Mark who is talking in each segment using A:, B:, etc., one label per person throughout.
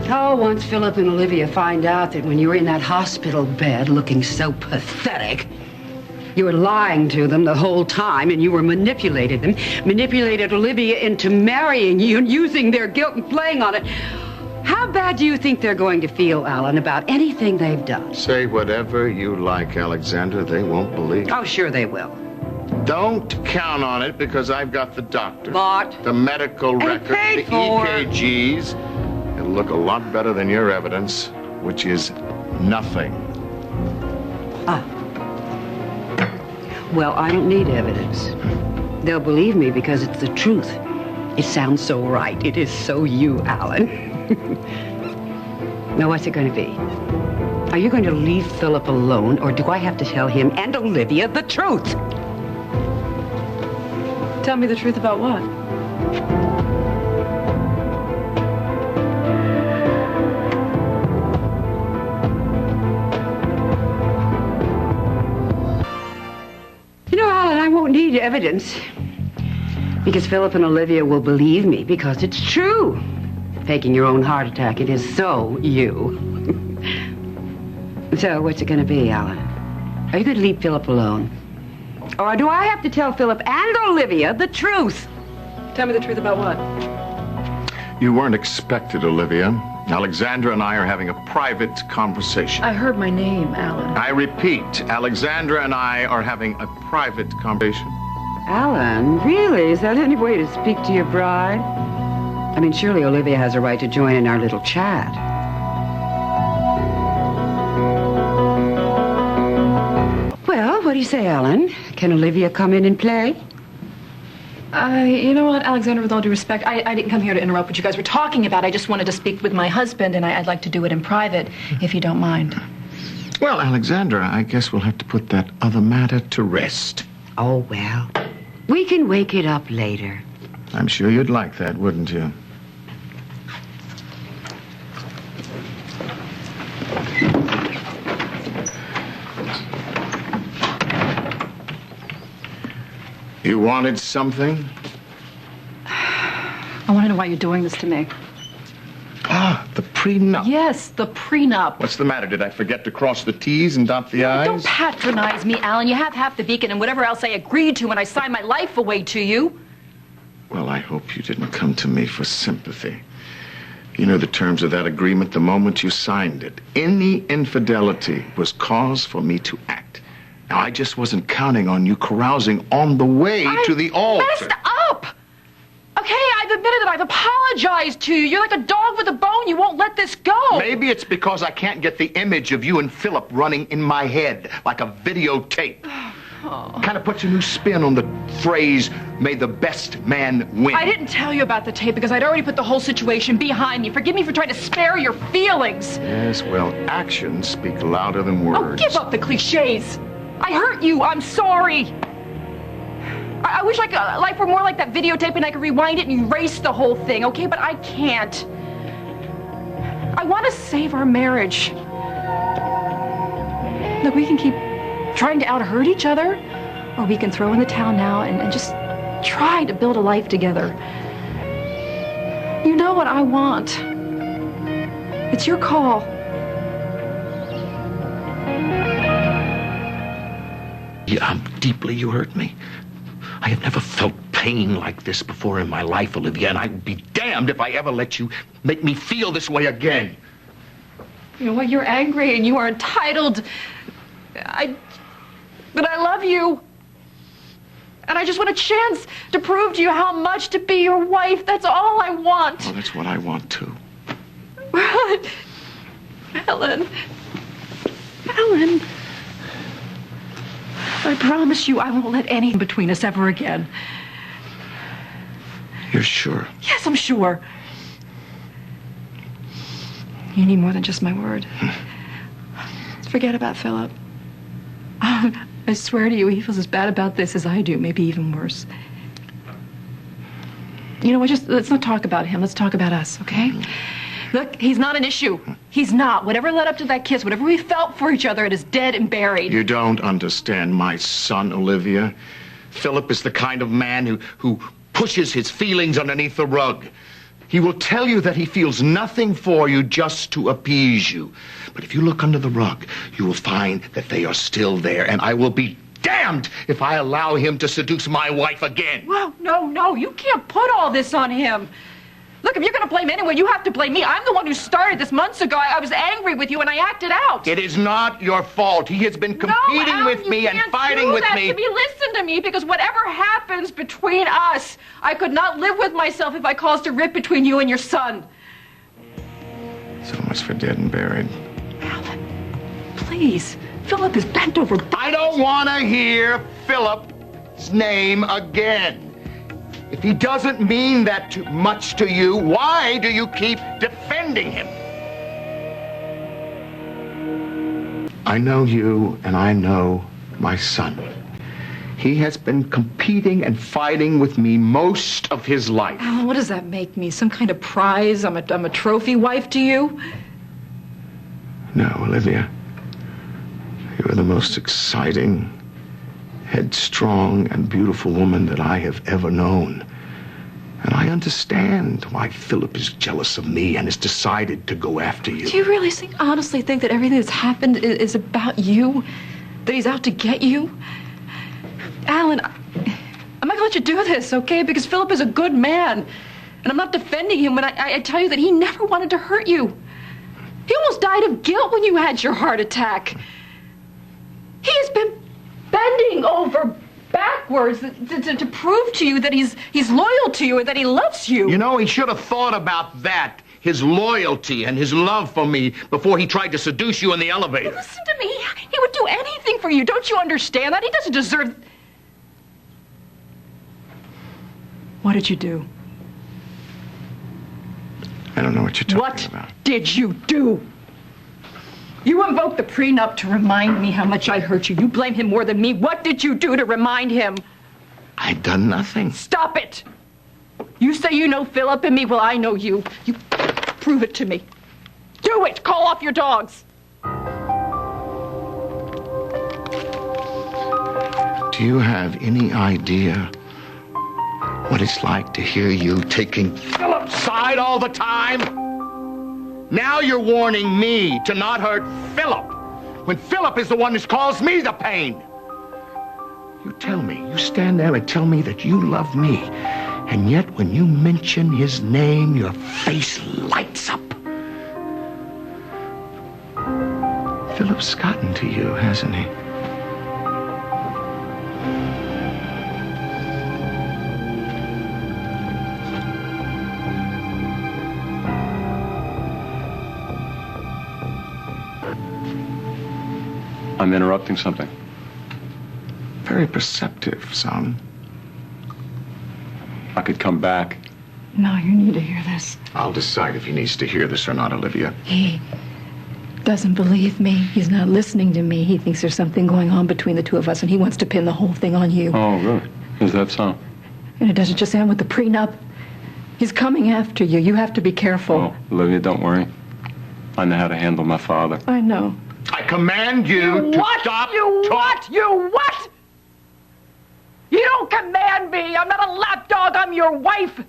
A: Oh, once Phillip and Olivia find out that when you were in that hospital bed looking so pathetic, you were lying to them the whole time, and you were manipulated Olivia into marrying you and using their guilt and playing on it. How bad do you think they're going to feel, Alan, about anything they've done?
B: Say whatever you like, Alexandra. They won't believe.
A: Oh, sure they will.
B: Don't count on it, because I've got the doctor.
A: What?
B: The medical record, the
A: for.
B: EKGs. It'll look a lot better than your evidence, which is nothing.
A: Ah. Well, I don't need evidence. They'll believe me because it's the truth. It sounds so right. It is so you, Alan. Now, what's it going to be? Are you going to leave Phillip alone, or do I have to tell him and Olivia the truth?
C: Tell me the truth about what?
A: You know, Alan, I won't need evidence. Because Phillip and Olivia will believe me because it's true. Faking your own heart attack, it is so you. So, what's it going to be, Alan? Are you going to leave Phillip alone? Or do I have to tell Phillip and Olivia the truth?
C: Tell me the truth about what?
B: You weren't expected, Olivia. Alexandra and I are having a private conversation.
C: I heard my name, Alan.
B: I repeat, Alexandra and I are having a private conversation.
A: Alan, really? Is that any way to speak to your bride? I mean, surely Olivia has a right to join in our little chat. Well, what do you say, Alan? Can Olivia come in and play?
C: You know what, Alexandra, with all due respect, I didn't come here to interrupt what you guys were talking about. I just wanted to speak with my husband, and I'd like to do it in private, if you don't mind.
B: Well, Alexandra, I guess we'll have to put that other matter to rest.
A: Oh, well, we can wake it up later.
B: I'm sure you'd like that, wouldn't you? You wanted something?
C: I want to know why you're doing this to me.
B: Ah, the prenup.
C: Yes, the prenup.
B: What's the matter? Did I forget to cross the T's and dot the I's?
C: Don't patronize me, Alan. You have half the beacon and whatever else I agreed to when I signed my life away to you.
B: Well, I hope you didn't come to me for sympathy. You know the terms of that agreement the moment you signed it. Any infidelity was cause for me to act. Now, I just wasn't counting on you carousing on the way to the altar.
C: I messed up! Okay, I've admitted it. I've apologized to you. You're like a dog with a bone. You won't let this go.
B: Maybe it's because I can't get the image of you and Phillip running in my head like a videotape. Kind of puts a new spin on the phrase, may the best man win.
C: I didn't tell you about the tape because I'd already put the whole situation behind me. Forgive me for trying to spare your feelings.
B: Yes, well, actions speak louder than words.
C: Oh, give up the cliches. I hurt you. I'm sorry. I wish life were more like that videotape and I could rewind it and erase the whole thing, okay? But I can't. I want to save our marriage. Look, we can keep trying to out-hurt each other, or we can throw in the towel now and just try to build a life together. You know what I want. It's your call.
D: Yeah, deeply you hurt me. I have never felt pain like this before in my life, Olivia, and I'd be damned if I ever let you make me feel this way again.
C: You know what? You're angry and you are entitled. But I love you. And I just want a chance to prove to you how much to be your wife. That's all I want.
B: Well, that's what I want, too.
C: Ellen. I promise you I won't let anything between us ever again.
B: You're sure?
C: Yes, I'm sure. You need more than just my word. Forget about Phillip. I swear to you, he feels as bad about this as I do, maybe even worse. You know what, just let's not talk about him. Let's talk about us, okay? Look, he's not an issue. He's not. Whatever led up to that kiss, whatever we felt for each other, it is dead and buried.
B: You don't understand my son, Olivia. Phillip is the kind of man who pushes his feelings underneath the rug.
D: He will tell you that he feels nothing for you just to appease you. But if you look under the rug, you will find that they are still there, and I will be damned if I allow him to seduce my wife again.
C: Well, no, you can't put all this on him. Look, if you're going to blame anyone, you have to blame me. I'm the one who started this months ago. I was angry with you and I acted out.
D: It is not your fault. He has been competing with me and fighting with me.
C: Listen to me, because whatever happens between us, I could not live with myself if I caused a rip between you and your son.
B: So much for dead and buried.
C: Alan, please. Philip is bent over.
D: I don't want to hear Philip's name again. If he doesn't mean that too much to you, why do you keep defending him? I know you, and I know my son. He has been competing and fighting with me most of his life.
C: Alan, what does that make me? Some kind of prize? I'm a trophy wife to you?
B: No, Olivia. You are the most exciting, headstrong, and beautiful woman that I have ever known. And I understand why Philip is jealous of me and has decided to go after you.
C: Do you really honestly think that everything that's happened is about you? That he's out to get you? Alan, I'm not gonna let you do this, okay? Because Philip is a good man. And I'm not defending him when I tell you that he never wanted to hurt you. He almost died of guilt when you had your heart attack. He has been bending over backwards to prove to you that he's loyal to you and that he loves you.
D: You know, he should have thought about that, his loyalty and his love for me, before he tried to seduce you in the elevator.
C: Listen to me. He would do anything for you. Don't you understand that? He doesn't deserve... What did you do?
B: I don't know what you're talking about.
C: What did you do? You invoked the pre-nup to remind me how much I hurt you. You blame him more than me. What did you do to remind him?
B: I've done nothing.
C: Stop it! You say you know Philip and me. Well, I know you. You prove it to me. Do it! Call off your dogs!
B: Do you have any idea what it's like to hear you taking
D: Philip's side all the time? Now you're warning me to not hurt Philip, when Philip is the one who's caused me the pain. You tell me, you stand there and tell me that you love me, and yet when you mention his name, your face lights up.
B: Philip's gotten to you, hasn't he?
E: I'm interrupting something.
B: Very perceptive, son.
E: I could come back.
F: No, you need to hear this.
B: I'll decide if he needs to hear this or not, Olivia.
F: He doesn't believe me. He's not listening to me. He thinks there's something going on between the two of us, and he wants to pin the whole thing on you.
E: Oh, really? Is that so?
F: And it doesn't just end with the prenup. He's coming after you. You have to be careful.
E: Oh, Olivia, don't worry. I know how to handle my father.
F: I know.
D: I command you to stop talking.
C: You what? You don't command me. I'm not a lapdog. I'm your wife. And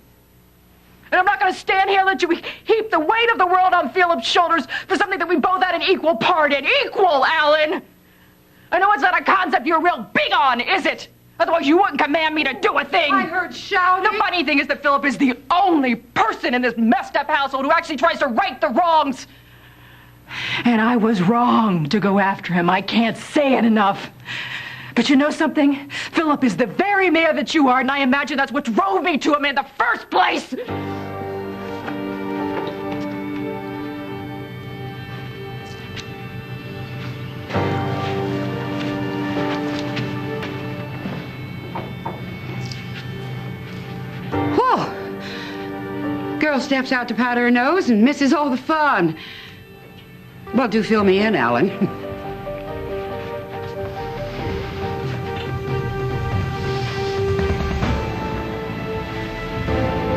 C: I'm not going to stand here and let you heap the weight of the world on Philip's shoulders for something that we both had an equal part in. Equal, Alan. I know it's not a concept you're real big on, is it? Otherwise you wouldn't command me to do a thing.
A: I heard shouting.
C: The funny thing is that Philip is the only person in this messed up household who actually tries to right the wrongs.
F: And I was wrong to go after him. I can't say it enough. But you know something? Philip is the very man that you are, and I imagine that's what drove me to him in the first place.
A: Whew. Girl steps out to powder her nose and misses all the fun. Well, do fill me in, Alan.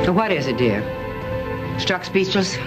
A: So what is it, dear? Struck speechless?